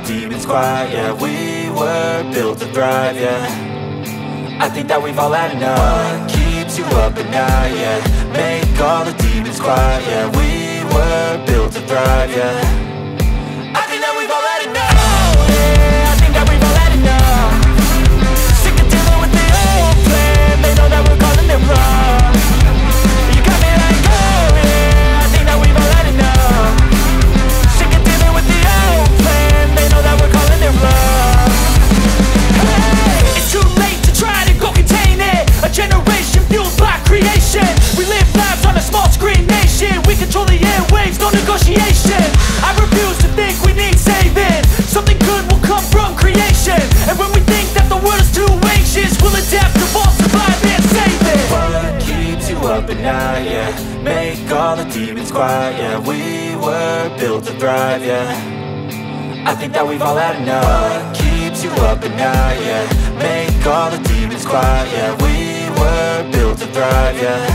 the demons quiet, yeah. We were built to thrive, yeah. I think that we've all had enough. What keeps you up at night, yeah. Make all the demons quiet, yeah. We were built to thrive, yeah. I think that we've all had enough. Oh, yeah, I think that we've all had enough. Sick of dealing with the old plan. They know that we're calling it wrong. You got me like, oh yeah, I think that we've all had enough. Sick of dealing with the old plan. They know that we're calling it wrong. Hey, it's too late to try to go contain it. A generation fueled by creation. We live lives on a small screen nation. We control the airwaves, no negotiation. I refuse to think we need saving. Something good will come from creation. And when we think that the world is too anxious, we'll adapt, evolve, survive and save it. What keeps you up at night, yeah. Make all the demons quiet, yeah. We were built to thrive, yeah. I think that we've all had enough. What keeps you up at night, yeah. Make all the demons quiet, yeah. We were built to thrive, yeah.